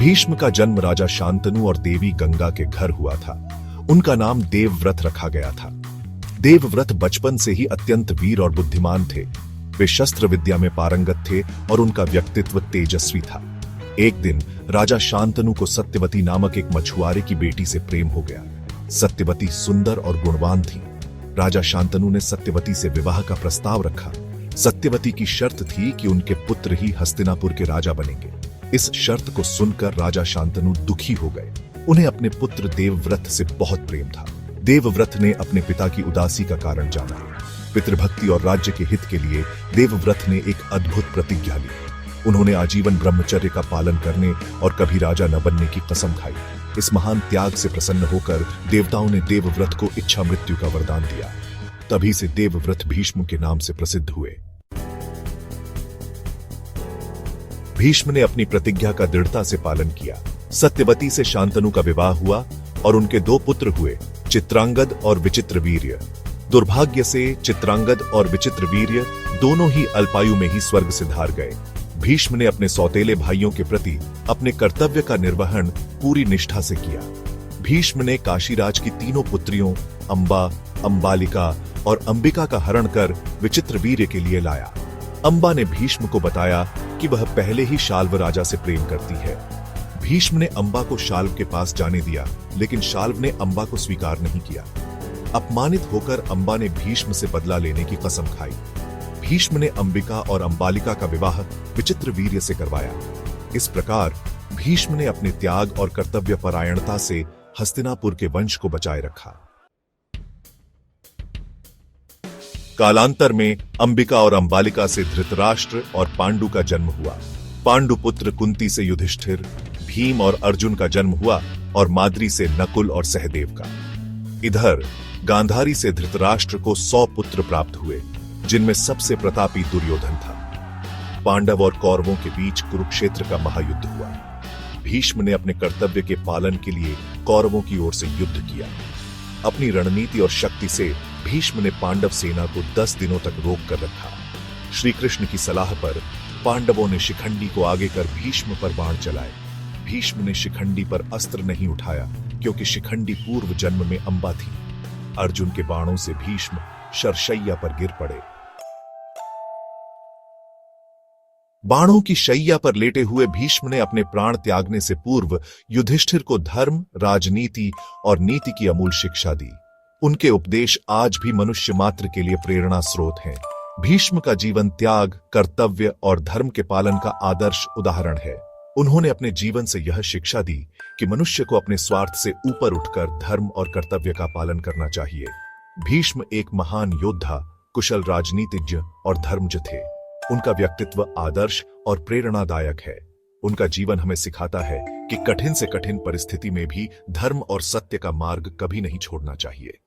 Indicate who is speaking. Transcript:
Speaker 1: भीष्म का जन्म राजा शांतनु और देवी गंगा के घर हुआ था। उनका नाम देवव्रत रखा गया था। देवव्रत बचपन से ही अत्यंत वीर और बुद्धिमान थे। वे शस्त्र विद्या में पारंगत थे और उनका व्यक्तित्व तेजस्वी था। एक दिन राजा शांतनु को सत्यवती नामक एक मछुआरे की बेटी से प्रेम हो गया। सत्यवती सुंदर और गुणवान थी। राजा शांतनु ने सत्यवती से विवाह का प्रस्ताव रखा। सत्यवती की शर्त थी कि उनके पुत्र ही हस्तिनापुर के राजा बनेंगे। इस शर्त को सुनकर राजा शांतनु दुखी हो गए। उन्हें अपने पुत्र देवव्रत से बहुत प्रेम था। देवव्रत ने अपने पिता की उदासी का कारण जाना। पितृभक्ति और राज्य के हित के लिए देवव्रत ने एक अद्भुत प्रतिज्ञा ली। उन्होंने आजीवन ब्रह्मचर्य का पालन करने और कभी राजा न बनने की कसम खाई। इस महान त्याग से प्रसन्न होकर देवताओं ने देवव्रत को इच्छा मृत्यु का वरदान दिया। तभी से देवव्रत भीष्म के नाम से प्रसिद्ध हुए। भीष्म ने अपनी प्रतिज्ञा का दृढ़ता से पालन किया। सत्यवती से शांतनु का विवाह हुआ और उनके 2 पुत्र हुए, चित्रांगद और विचित्रवीर्य। दुर्भाग्य से चित्रांगद और विचित्रवीर्य दोनों ही अल्पायु में ही स्वर्ग से धार गए। भीष्म ने अपने सौतेले भाइयों के प्रति अपने कर्तव्य का निर्वहन पूरी निष्ठा से किया। भीष्म ने काशीराज की 3 पुत्रियों अंबा, अंबालिका और अंबिका का हरण कर विचित्रवीर्य के लिए लाया। अंबा ने भीष्म को बताया कि वह पहले ही शाल्व राजा से प्रेम करती है। भीष्म ने अंबा को शाल्व के पास जाने दिया, लेकिन शाल्व ने अंबा को स्वीकार नहीं किया। अपमानित होकर अंबा ने भीष्म से बदला लेने की कसम खाई। भीष्म ने अंबिका और अंबालिका का विवाह विचित्रवीर्य से करवाया। इस प्रकार भीष्म ने अपने त्याग और कर्तव्य परायणता से हस्तिनापुर के वंश को बचाए रखा। कालांतर में अंबिका और अंबालिका से धृतराष्ट्र और पांडु का जन्म हुआ। पांडु पुत्र कुंती से युधिष्ठिर, भीम और अर्जुन का जन्म हुआ और माद्री से नकुल और सहदेव का। इधर गांधारी से धृतराष्ट्र को 100 पुत्र प्राप्त हुए, जिनमें सबसे प्रतापी दुर्योधन था। पांडव और कौरवों के बीच कुरुक्षेत्र का महायुद्ध हुआ। भीष्म ने अपने कर्तव्य के पालन के लिए कौरवों की ओर से युद्ध किया। अपनी रणनीति और शक्ति से भीष्म ने पांडव सेना को 10 दिनों तक रोक कर रखा। श्री कृष्ण की सलाह पर पांडवों ने शिखंडी को आगे कर भीष्म पर बाण चलाए। भीष्म ने शिखंडी पर अस्त्र नहीं उठाया, क्योंकि शिखंडी पूर्व जन्म में अंबा थी। अर्जुन के बाणों से भीष्म शरशैया पर गिर पड़े। बाणों की शैया पर लेटे हुए भीष्म ने अपने प्राण त्यागने से पूर्व युधिष्ठिर को धर्म, राजनीति और नीति की अमूल शिक्षा दी। उनके उपदेश आज भी मनुष्य मात्र के लिए प्रेरणा स्रोत हैं। भीष्म का जीवन त्याग, कर्तव्य और धर्म के पालन का आदर्श उदाहरण है। उन्होंने अपने जीवन से यह शिक्षा दी कि मनुष्य को अपने स्वार्थ से ऊपर उठकर धर्म और कर्तव्य का पालन करना चाहिए। भीष्म एक महान योद्धा, कुशल राजनीतिज्ञ और धर्मज्ञ थे। उनका व्यक्तित्व आदर्श और प्रेरणादायक है। उनका जीवन हमें सिखाता है कि कठिन से कठिन परिस्थिति में भी धर्म और सत्य का मार्ग कभी नहीं छोड़ना चाहिए।